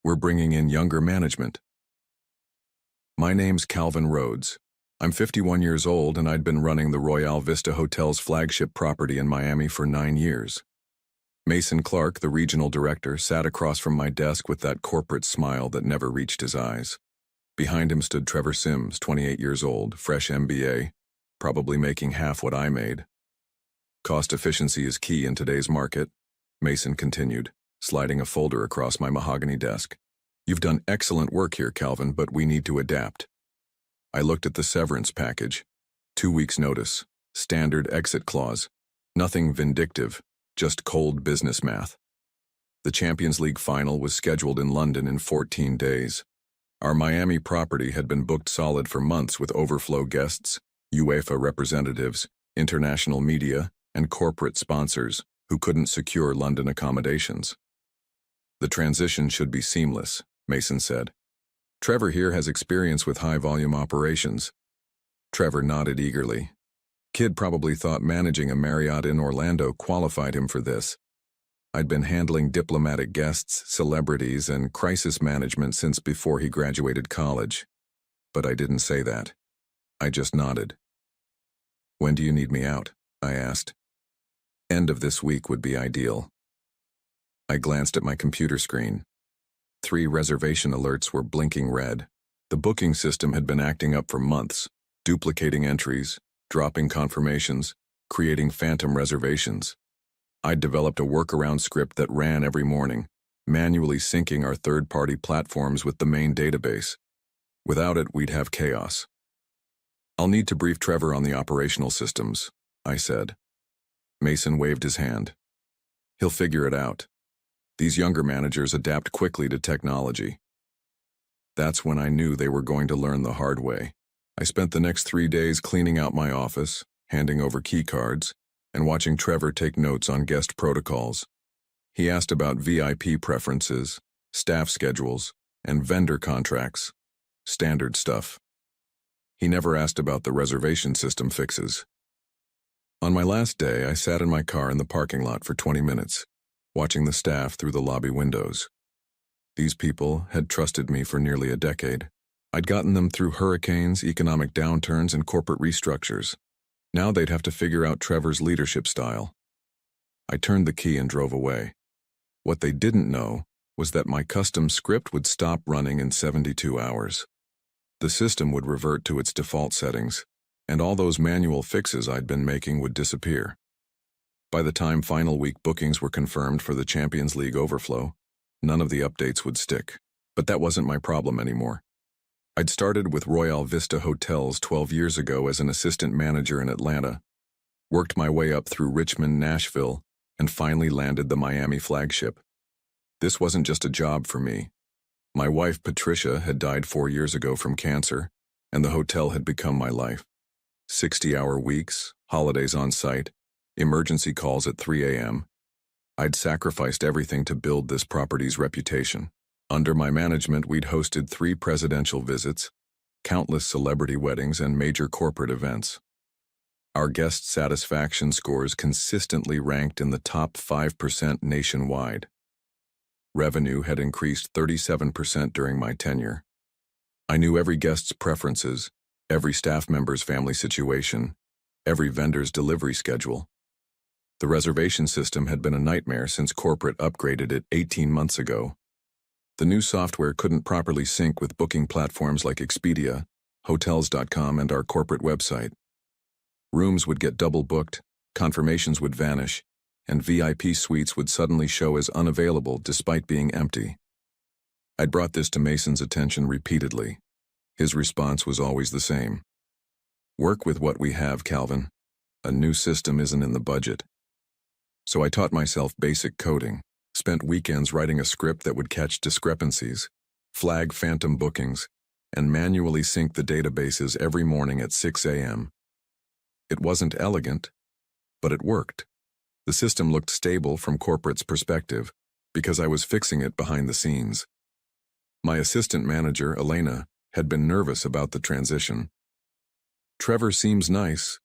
We're bringing in younger management. My name's Calvin Rhodes. I'm 51 years old and I'd been running the Royale Vista Hotel's flagship property in Miami for 9 years. Mason Clark, the regional director, sat across from my desk with that corporate smile that never reached his eyes. Behind him stood Trevor Sims, 28 years old, fresh MBA, probably making half what I made. Cost efficiency is key in today's market, Mason continued, sliding a folder across my mahogany desk. You've done excellent work here, Calvin, but we need to adapt. I looked at the severance package. 2 weeks' notice, standard exit clause. Nothing vindictive, just cold business math. The Champions League final was scheduled in London in 14 days. Our Miami property had been booked solid for months with overflow guests, UEFA representatives, international media, and corporate sponsors who couldn't secure London accommodations. The transition should be seamless, Mason said. Trevor here has experience with high-volume operations. Trevor nodded eagerly. Kid probably thought managing a Marriott in Orlando qualified him for this. I'd been handling diplomatic guests, celebrities, and crisis management since before he graduated college. But I didn't say that. I just nodded. When do you need me out? I asked. End of this week would be ideal. I glanced at my computer screen. 3 reservation alerts were blinking red. The booking system had been acting up for months, duplicating entries, dropping confirmations, creating phantom reservations. I'd developed a workaround script that ran every morning, manually syncing our third-party platforms with the main database. Without it, we'd have chaos. I'll need to brief Trevor on the operational systems, I said. Mason waved his hand. He'll figure it out. These younger managers adapt quickly to technology. That's when I knew they were going to learn the hard way. I spent the next 3 days cleaning out my office, handing over key cards, and watching Trevor take notes on guest protocols. He asked about VIP preferences, staff schedules, and vendor contracts. Standard stuff. He never asked about the reservation system fixes. On my last day, I sat in my car in the parking lot for 20 minutes, watching the staff through the lobby windows. These people had trusted me for nearly a decade. I'd gotten them through hurricanes, economic downturns, and corporate restructures. Now they'd have to figure out Trevor's leadership style. I turned the key and drove away. What they didn't know was that my custom script would stop running in 72 hours. The system would revert to its default settings, and all those manual fixes I'd been making would disappear. By the time final week bookings were confirmed for the Champions League overflow, none of the updates would stick. But that wasn't my problem anymore. I'd started with Royale Vista Hotels 12 years ago as an assistant manager in Atlanta, worked my way up through Richmond, Nashville, and finally landed the Miami flagship. This wasn't just a job for me. My wife, Patricia, had died 4 years ago from cancer, and the hotel had become my life. 60-hour weeks, holidays on site, emergency calls at 3 a.m. I'd sacrificed everything to build this property's reputation. Under my management, we'd hosted 3 presidential visits, countless celebrity weddings, and major corporate events. Our guest satisfaction scores consistently ranked in the top 5% nationwide. Revenue had increased 37% during my tenure. I knew every guest's preferences, every staff member's family situation, every vendor's delivery schedule. The reservation system had been a nightmare since corporate upgraded it 18 months ago. The new software couldn't properly sync with booking platforms like Expedia, Hotels.com, and our corporate website. Rooms would get double booked, confirmations would vanish, and VIP suites would suddenly show as unavailable despite being empty. I'd brought this to Mason's attention repeatedly. His response was always the same. Work with what we have, Calvin. A new system isn't in the budget. So I taught myself basic coding, spent weekends writing a script that would catch discrepancies, flag phantom bookings, and manually sync the databases every morning at 6 a.m. It wasn't elegant, but it worked. The system looked stable from corporate's perspective because I was fixing it behind the scenes. My assistant manager, Elena, had been nervous about the transition. Trevor seems nice,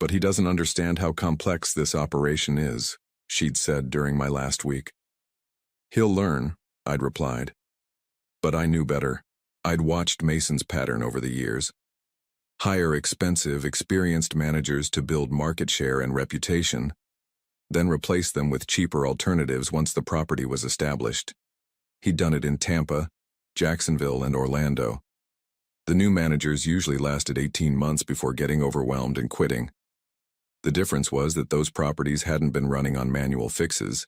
but he doesn't understand how complex this operation is, she'd said during my last week. He'll learn, I'd replied. But I knew better. I'd watched Mason's pattern over the years. Hire expensive, experienced managers to build market share and reputation, then replace them with cheaper alternatives once the property was established. He'd done it in Tampa, Jacksonville, and Orlando. The new managers usually lasted 18 months before getting overwhelmed and quitting. The difference was that those properties hadn't been running on manual fixes.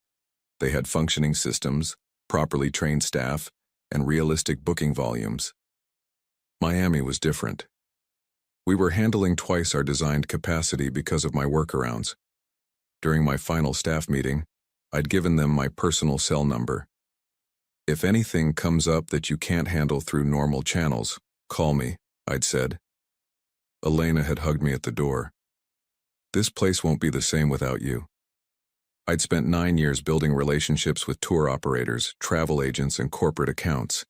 They had functioning systems, properly trained staff, and realistic booking volumes. Miami was different. We were handling twice our designed capacity because of my workarounds. During my final staff meeting, I'd given them my personal cell number. If anything comes up that you can't handle through normal channels, call me, I'd said. Elena had hugged me at the door. This place won't be the same without you. I'd spent 9 years building relationships with tour operators, travel agents, and corporate accounts.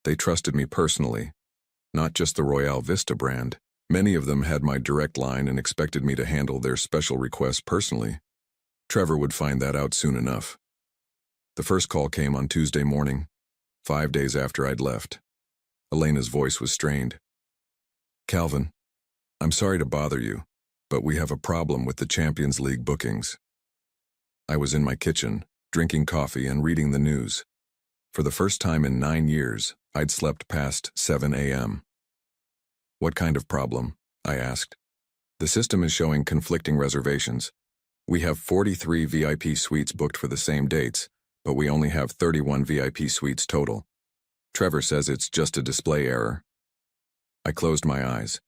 They trusted me personally, not just the Royale Vista brand. Many of them had my direct line and expected me to handle their special requests personally. Trevor would find that out soon enough. The first call came on Tuesday morning, 5 days after I'd left. Elena's voice was strained. Calvin, I'm sorry to bother you, but we have a problem with the Champions League bookings. I was in my kitchen, drinking coffee and reading the news. For the first time in 9 years, I'd slept past 7 a.m. What kind of problem? I asked. The system is showing conflicting reservations. We have 43 VIP suites booked for the same dates, but we only have 31 VIP suites total. Trevor says it's just a display error. I closed my eyes.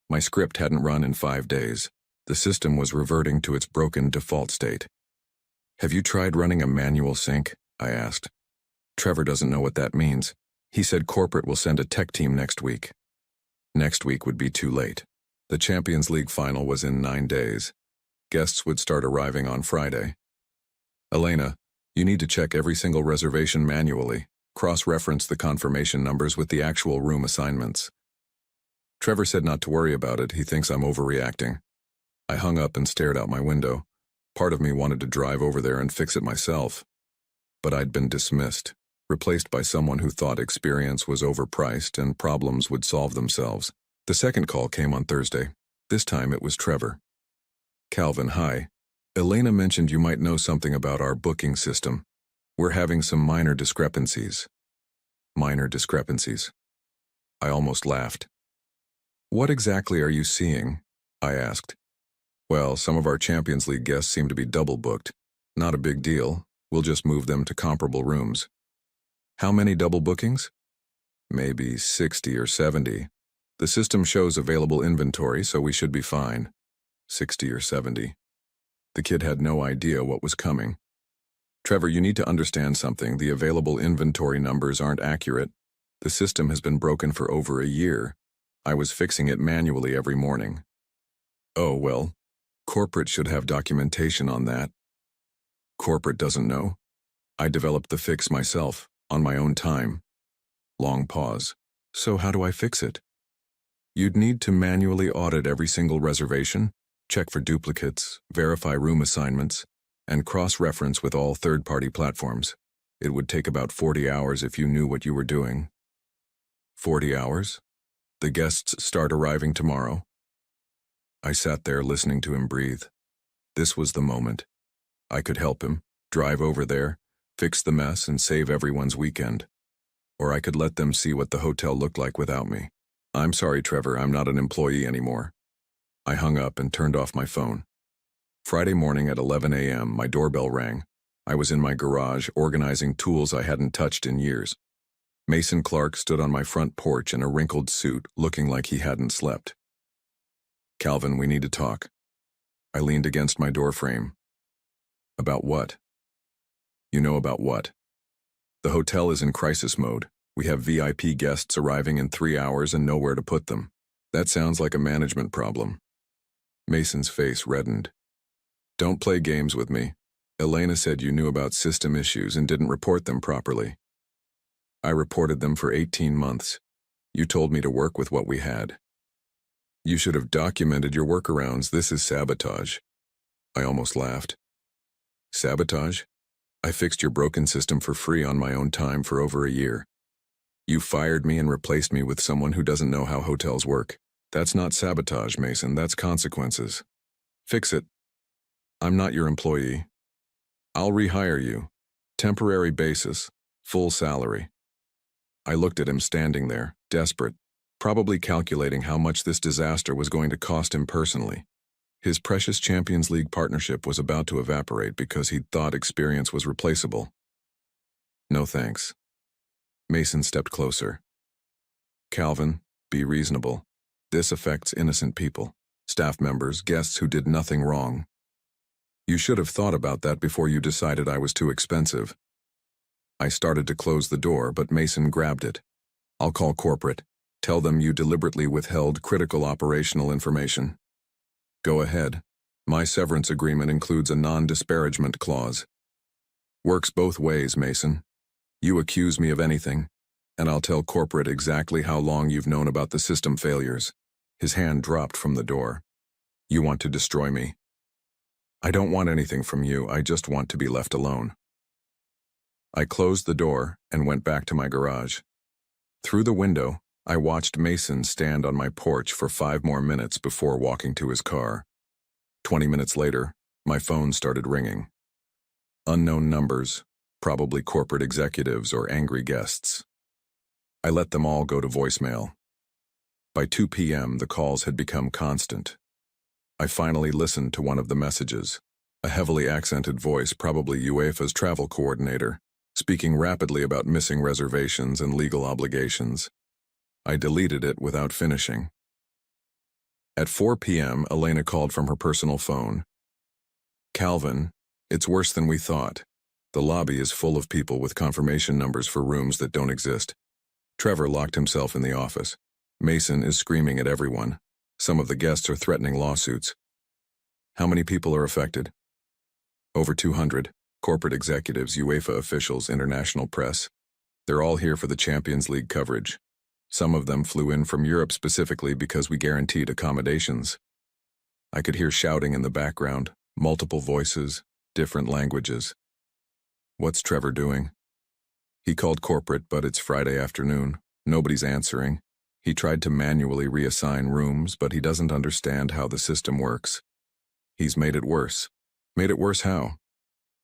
My script hadn't run in 5 days. The system was reverting to its broken default state. Have you tried running a manual sync? I asked. Trevor doesn't know what that means. He said corporate will send a tech team next week. Next week would be too late. The Champions League final was in 9 days. Guests would start arriving on Friday. Elena, you need to check every single reservation manually. Cross-reference the confirmation numbers with the actual room assignments. Trevor said not to worry about it. He thinks I'm overreacting. I hung up and stared out my window. Part of me wanted to drive over there and fix it myself. But I'd been dismissed, replaced by someone who thought experience was overpriced and problems would solve themselves. The second call came on Thursday. This time it was Trevor. Calvin, hi. Elena mentioned you might know something about our booking system. We're having some minor discrepancies. Minor discrepancies. I almost laughed. What exactly are you seeing? I asked. Well, some of our Champions League guests seem to be double booked. Not a big deal. We'll just move them to comparable rooms. How many double bookings? Maybe 60 or 70. The system shows available inventory, so we should be fine. 60 or 70. The kid had no idea what was coming. Trevor, you need to understand something. The available inventory numbers aren't accurate. The system has been broken for over a year. I was fixing it manually every morning. Oh, well, corporate should have documentation on that. Corporate doesn't know. I developed the fix myself, on my own time. Long pause. So how do I fix it? You'd need to manually audit every single reservation, check for duplicates, verify room assignments, and cross-reference with all third-party platforms. It would take about 40 hours if you knew what you were doing. 40 hours? The guests start arriving tomorrow. I sat there listening to him breathe. This was the moment. I could help him, drive over there, fix the mess, and save everyone's weekend. Or I could let them see what the hotel looked like without me. I'm sorry, Trevor, I'm not an employee anymore. I hung up and turned off my phone. Friday morning at 11 a.m., my doorbell rang. I was in my garage, organizing tools I hadn't touched in years. Mason Clark stood on my front porch in a wrinkled suit, looking like he hadn't slept. Calvin, we need to talk. I leaned against my doorframe. About what? You know about what? The hotel is in crisis mode. We have VIP guests arriving in 3 hours and nowhere to put them. That sounds like a management problem. Mason's face reddened. Don't play games with me. Elena said you knew about system issues and didn't report them properly. I reported them for 18 months. You told me to work with what we had. You should have documented your workarounds. This is sabotage. I almost laughed. Sabotage? I fixed your broken system for free on my own time for over a year. You fired me and replaced me with someone who doesn't know how hotels work. That's not sabotage, Mason. That's consequences. Fix it. I'm not your employee. I'll rehire you. Temporary basis, full salary. I looked at him standing there, desperate, probably calculating how much this disaster was going to cost him personally. His precious Champions League partnership was about to evaporate because he'd thought experience was replaceable. No thanks. Mason stepped closer. Calvin, be reasonable. This affects innocent people, staff members, guests who did nothing wrong. You should have thought about that before you decided I was too expensive. I started to close the door, but Mason grabbed it. I'll call corporate. Tell them you deliberately withheld critical operational information. Go ahead. My severance agreement includes a non-disparagement clause. Works both ways, Mason. You accuse me of anything, and I'll tell corporate exactly how long you've known about the system failures. His hand dropped from the door. You want to destroy me. I don't want anything from you, I just want to be left alone. I closed the door and went back to my garage. Through the window, I watched Mason stand on my porch for 5 more minutes before walking to his car. 20 minutes later, my phone started ringing. Unknown numbers, probably corporate executives or angry guests. I let them all go to voicemail. By 2 p.m., the calls had become constant. I finally listened to one of the messages, a heavily accented voice, probably UEFA's travel coordinator, speaking rapidly about missing reservations and legal obligations. I deleted it without finishing. At 4 p.m., Elena called from her personal phone. Calvin, it's worse than we thought. The lobby is full of people with confirmation numbers for rooms that don't exist. Trevor locked himself in the office. Mason is screaming at everyone. Some of the guests are threatening lawsuits. How many people are affected? Over 200. Corporate executives, UEFA officials, international press. They're all here for the Champions League coverage. Some of them flew in from Europe specifically because we guaranteed accommodations. I could hear shouting in the background, multiple voices, different languages. What's Trevor doing? He called corporate, but it's Friday afternoon. Nobody's answering. He tried to manually reassign rooms, but he doesn't understand how the system works. He's made it worse. Made it worse how?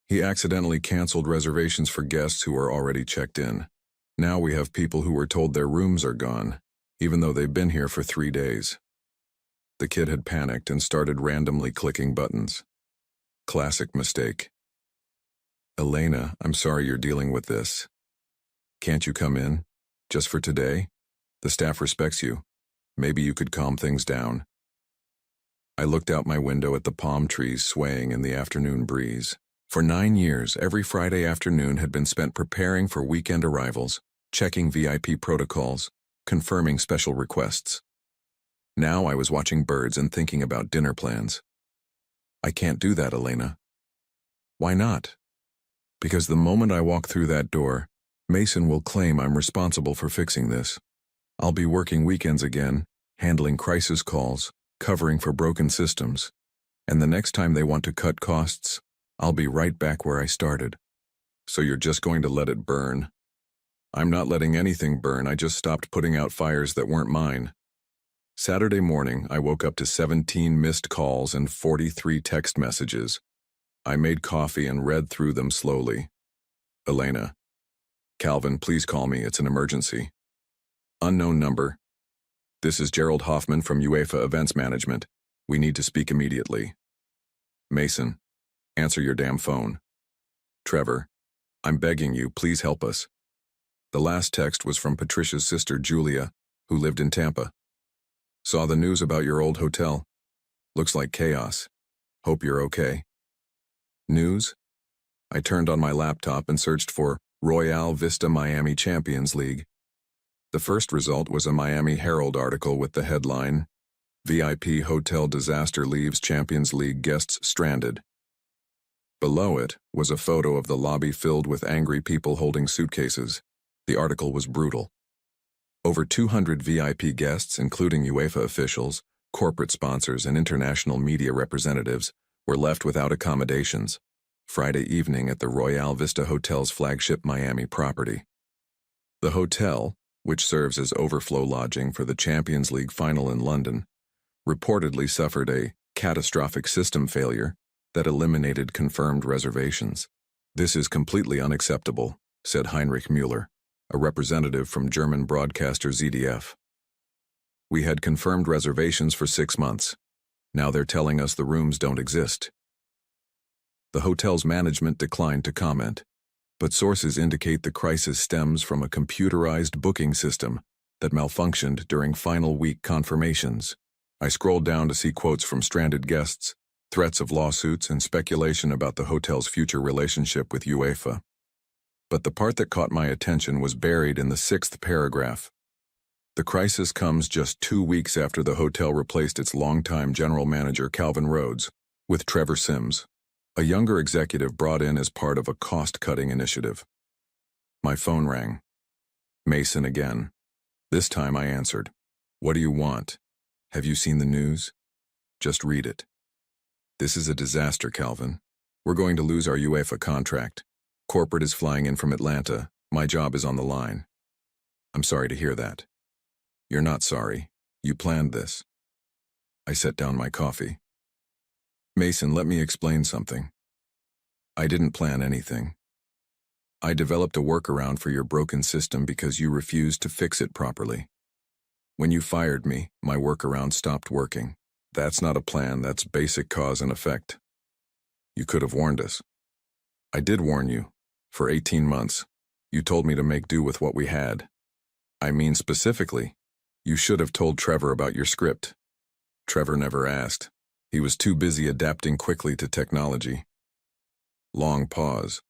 He accidentally canceled reservations for guests who are already checked in. Now we have people who were told their rooms are gone, even though they've been here for 3 days. The kid had panicked and started randomly clicking buttons. Classic mistake. Elena, I'm sorry you're dealing with this. Can't you come in? Just for today? The staff respects you. Maybe you could calm things down. I looked out my window at the palm trees swaying in the afternoon breeze. For 9 years, every Friday afternoon had been spent preparing for weekend arrivals, checking VIP protocols, confirming special requests. Now I was watching birds and thinking about dinner plans. I can't do that, Elena. Why not? Because the moment I walk through that door, Mason will claim I'm responsible for fixing this. I'll be working weekends again, handling crisis calls, covering for broken systems. And the next time they want to cut costs, I'll be right back where I started. So you're just going to let it burn? I'm not letting anything burn, I just stopped putting out fires that weren't mine. Saturday morning, I woke up to 17 missed calls and 43 text messages. I made coffee and read through them slowly. Elena. Calvin, please call me, it's an emergency. Unknown number. This is Gerald Hoffman from UEFA Events Management. We need to speak immediately. Mason. Answer your damn phone. Trevor. I'm begging you, please help us. The last text was from Patricia's sister, Julia, who lived in Tampa. Saw the news about your old hotel. Looks like chaos. Hope you're okay. News? I turned on my laptop and searched for Royale Vista Miami Champions League. The first result was a Miami Herald article with the headline, VIP Hotel Disaster Leaves Champions League Guests Stranded. Below it was a photo of the lobby filled with angry people holding suitcases. The article was brutal. Over 200 VIP guests, including UEFA officials, corporate sponsors, and international media representatives, were left without accommodations Friday evening at the Royale Vista Hotel's flagship Miami property. The hotel, which serves as overflow lodging for the Champions League final in London, reportedly suffered a catastrophic system failure that eliminated confirmed reservations. "This is completely unacceptable," said Heinrich Müller, a representative from German broadcaster ZDF. "We had confirmed reservations for 6 months. Now they're telling us the rooms don't exist." The hotel's management declined to comment, but sources indicate the crisis stems from a computerized booking system that malfunctioned during final week confirmations. I scrolled down to see quotes from stranded guests, threats of lawsuits, and speculation about the hotel's future relationship with UEFA. But the part that caught my attention was buried in the 6th paragraph. The crisis comes just 2 weeks after the hotel replaced its longtime general manager Calvin Rhodes with Trevor Sims, a younger executive brought in as part of a cost-cutting initiative. My phone rang. Mason again. This time I answered. "What do you want? Have you seen the news? Just read it." "This is a disaster, Calvin. We're going to lose our UEFA contract. Corporate is flying in from Atlanta. My job is on the line." "I'm sorry to hear that." "You're not sorry. You planned this." I set down my coffee. "Mason, let me explain something. I didn't plan anything. I developed a workaround for your broken system because you refused to fix it properly. When you fired me, my workaround stopped working. That's not a plan, that's basic cause and effect. You could have warned us." "I did warn you. For 18 months. You told me to make do with what we had. I mean specifically, you should have told Trevor about your script." "Trevor never asked. He was too busy adapting quickly to technology." Long pause.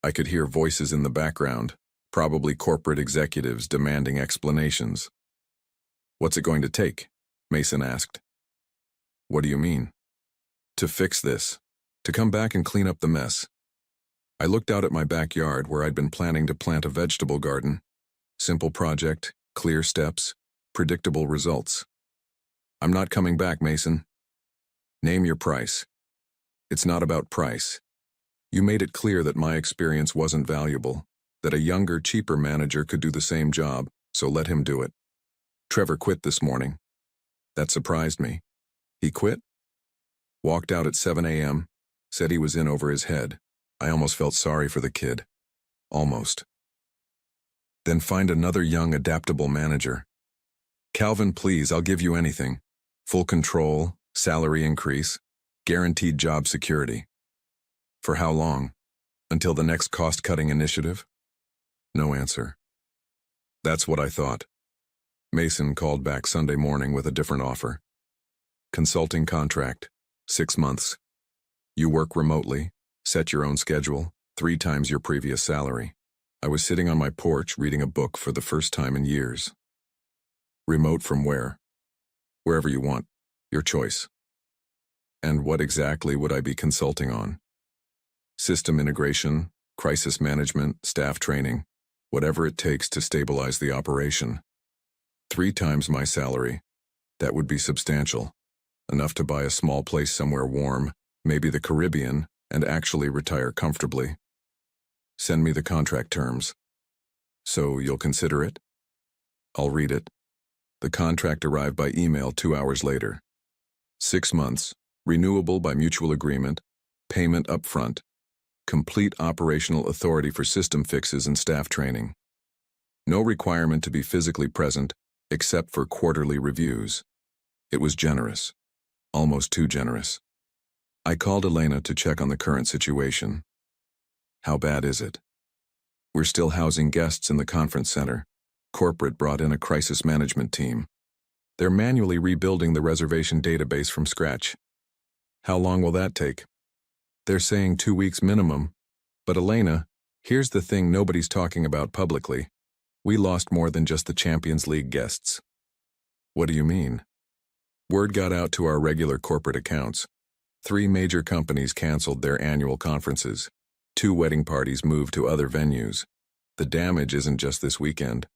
I could hear voices in the background, probably corporate executives demanding explanations. "What's it going to take?" Mason asked. "What do you mean?" "To fix this. To come back and clean up the mess." I looked out at my backyard where I'd been planning to plant a vegetable garden. Simple project, clear steps, predictable results. "I'm not coming back, Mason." "Name your price." "It's not about price. You made it clear that my experience wasn't valuable, that a younger, cheaper manager could do the same job, so let him do it. Trevor quit this morning." That surprised me. "He quit?" "Walked out at 7 a.m., said he was in over his head. I almost felt sorry for the kid. Almost." "Then find another young, adaptable manager." "Calvin, please, I'll give you anything. Full control, salary increase, guaranteed job security." "For how long? Until the next cost-cutting initiative?" No answer. That's what I thought. Mason called back Sunday morning with a different offer. Consulting contract, 6 months. You work remotely, set your own schedule, 3 times your previous salary. I was sitting on my porch reading a book for the first time in years. Remote from where? Wherever you want. Your choice. And what exactly would I be consulting on? System integration, crisis management, staff training, whatever it takes to stabilize the operation. 3 times my salary. That would be substantial. Enough to buy a small place somewhere warm, maybe the Caribbean, and actually retire comfortably. Send me the contract terms. So you'll consider it? I'll read it. The contract arrived by email 2 hours later. 6 months, renewable by mutual agreement, payment up front, complete operational authority for system fixes and staff training. No requirement to be physically present, except for quarterly reviews. It was generous. Almost too generous. I called Elena to check on the current situation. How bad is it? We're still housing guests in the conference center. Corporate brought in a crisis management team. They're manually rebuilding the reservation database from scratch. How long will that take? They're saying 2 weeks minimum. But Elena, here's the thing nobody's talking about publicly. We lost more than just the Champions League guests. What do you mean? Word got out to our regular corporate accounts. 3 major companies canceled their annual conferences. 2 wedding parties moved to other venues. The damage isn't just this weekend.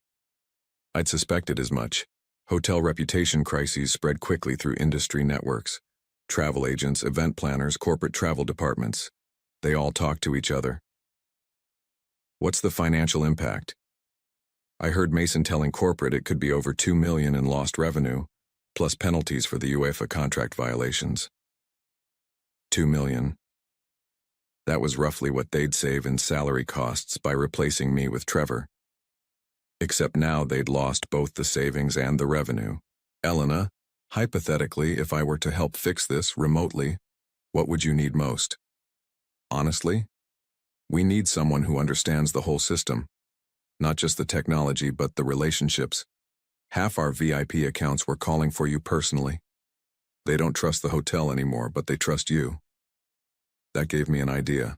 I'd suspected as much. Hotel reputation crises spread quickly through industry networks. Travel agents, event planners, corporate travel departments. They all talk to each other. What's the financial impact? I heard Mason telling corporate it could be over $2 million in lost revenue, plus penalties for the UEFA contract violations. $2 million. That was roughly what they'd save in salary costs by replacing me with Trevor. Except now they'd lost both the savings and the revenue. Elena, hypothetically, if I were to help fix this remotely, what would you need most? Honestly, we need someone who understands the whole system. Not just the technology, but the relationships. Half our VIP accounts were calling for you personally. They don't trust the hotel anymore, but they trust you. That gave me an idea.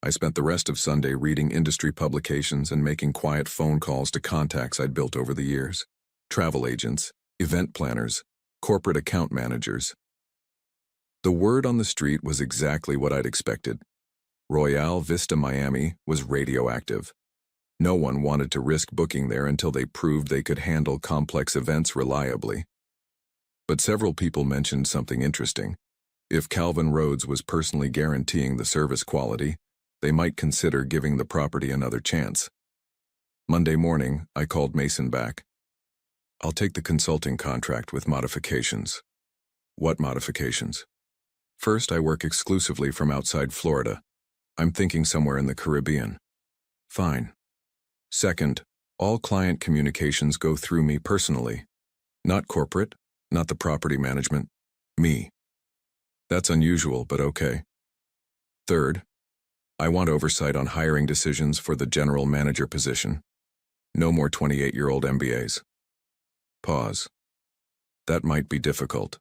I spent the rest of Sunday reading industry publications and making quiet phone calls to contacts I'd built over the years. Travel agents, event planners, corporate account managers. The word on the street was exactly what I'd expected. Royale Vista Miami was radioactive. No one wanted to risk booking there until they proved they could handle complex events reliably. But several people mentioned something interesting. If Calvin Rhodes was personally guaranteeing the service quality, they might consider giving the property another chance. Monday morning, I called Mason back. I'll take the consulting contract with modifications. What modifications? First, I work exclusively from outside Florida. I'm thinking somewhere in the Caribbean. Fine. Second, all client communications go through me personally. Not corporate, not the property management, me. That's unusual, but okay. Third, I want oversight on hiring decisions for the general manager position. No more 28-year-old MBAs. Pause. That might be difficult.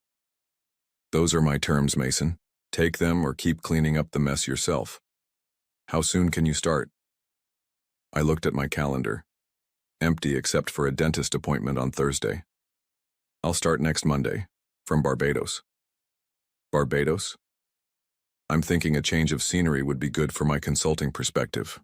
Those are my terms, Mason. Take them or keep cleaning up the mess yourself. How soon can you start? I looked at my calendar. Empty except for a dentist appointment on Thursday. I'll start next Monday, from Barbados. Barbados? I'm thinking a change of scenery would be good for my consulting perspective.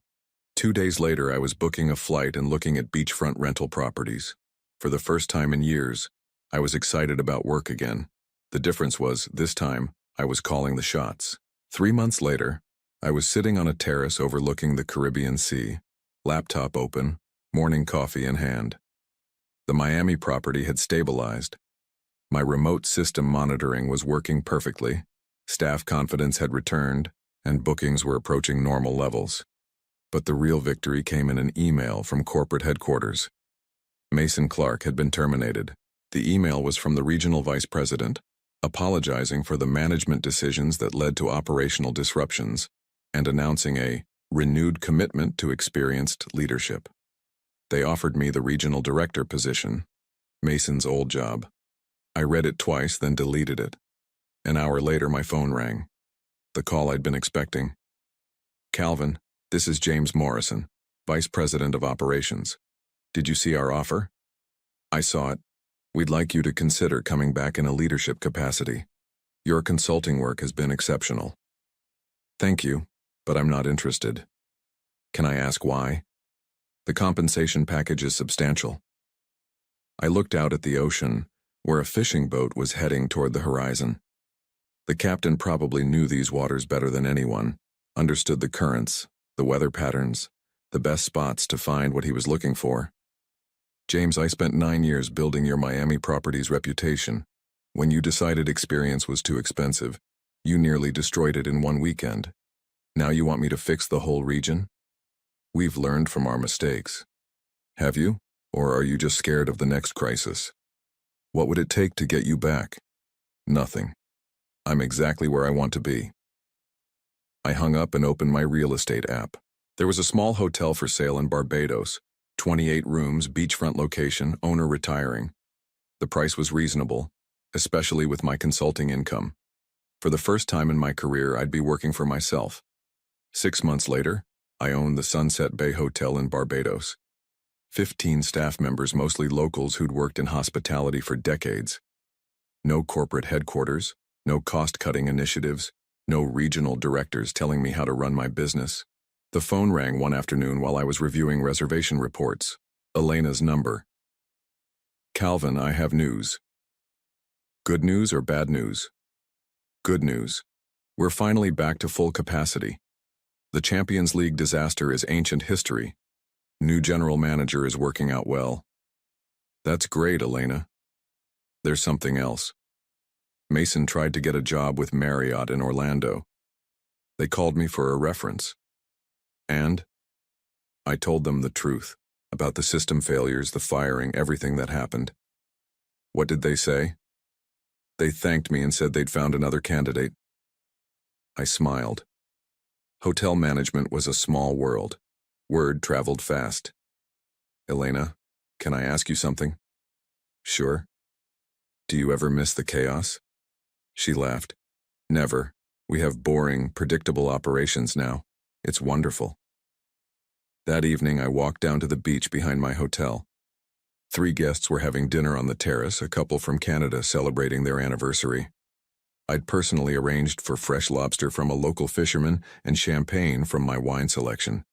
2 days later, I was booking a flight and looking at beachfront rental properties. For the first time in years, I was excited about work again. The difference was, this time, I was calling the shots. 3 months later, I was sitting on a terrace overlooking the Caribbean Sea, laptop open, morning coffee in hand. The Miami property had stabilized. My remote system monitoring was working perfectly, staff confidence had returned, and bookings were approaching normal levels. But the real victory came in an email from corporate headquarters. Mason Clark had been terminated. The email was from the regional vice president, apologizing for the management decisions that led to operational disruptions, and announcing a renewed commitment to experienced leadership. They offered me the regional director position, Mason's old job. I read it twice, then deleted it. An hour later, my phone rang. The call I'd been expecting. Calvin, this is James Morrison, Vice President of Operations. Did you see our offer? I saw it. We'd like you to consider coming back in a leadership capacity. Your consulting work has been exceptional. Thank you, but I'm not interested. Can I ask why? The compensation package is substantial. I looked out at the ocean, where a fishing boat was heading toward the horizon. The captain probably knew these waters better than anyone, understood the currents, the weather patterns, the best spots to find what he was looking for. James, I spent 9 years building your Miami property's reputation. When you decided experience was too expensive, you nearly destroyed it in one weekend. Now you want me to fix the whole region? We've learned from our mistakes. Have you? Or are you just scared of the next crisis? What would it take to get you back? Nothing. I'm exactly where I want to be. I hung up and opened my real estate app. There was a small hotel for sale in Barbados, 28 rooms, beachfront location, owner retiring. The price was reasonable, especially with my consulting income. For the first time in my career, I'd be working for myself. 6 months later, I owned the Sunset Bay Hotel in Barbados. 15 staff members, mostly locals who'd worked in hospitality for decades. No corporate headquarters, no cost-cutting initiatives, no regional directors telling me how to run my business. The phone rang one afternoon while I was reviewing reservation reports. Elena's number. Calvin, I have news. Good news or bad news? Good news. We're finally back to full capacity. The Champions League disaster is ancient history. New general manager is working out well. That's great, Elena. There's something else. Mason tried to get a job with Marriott in Orlando. They called me for a reference. And I told them the truth about the system failures, the firing, everything that happened. What did they say? They thanked me and said they'd found another candidate. I smiled. Hotel management was a small world. Word traveled fast. Elena, can I ask you something? Sure. Do you ever miss the chaos? She laughed. Never. We have boring, predictable operations now. It's wonderful. That evening, I walked down to the beach behind my hotel. 3 guests were having dinner on the terrace, a couple from Canada celebrating their anniversary. I'd personally arranged for fresh lobster from a local fisherman and champagne from my wine selection.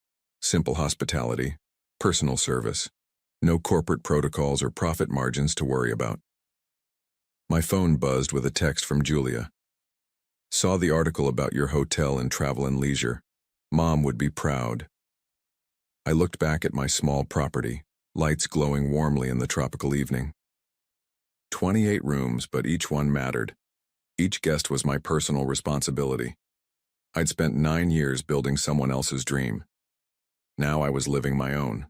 Simple hospitality, personal service, no corporate protocols or profit margins to worry about. My phone buzzed with a text from Julia. Saw the article about your hotel in Travel and Leisure. Mom would be proud. I looked back at my small property, lights glowing warmly in the tropical evening. 28 rooms, but each one mattered. Each guest was my personal responsibility. I'd spent 9 years building someone else's dream. Now I was living my own.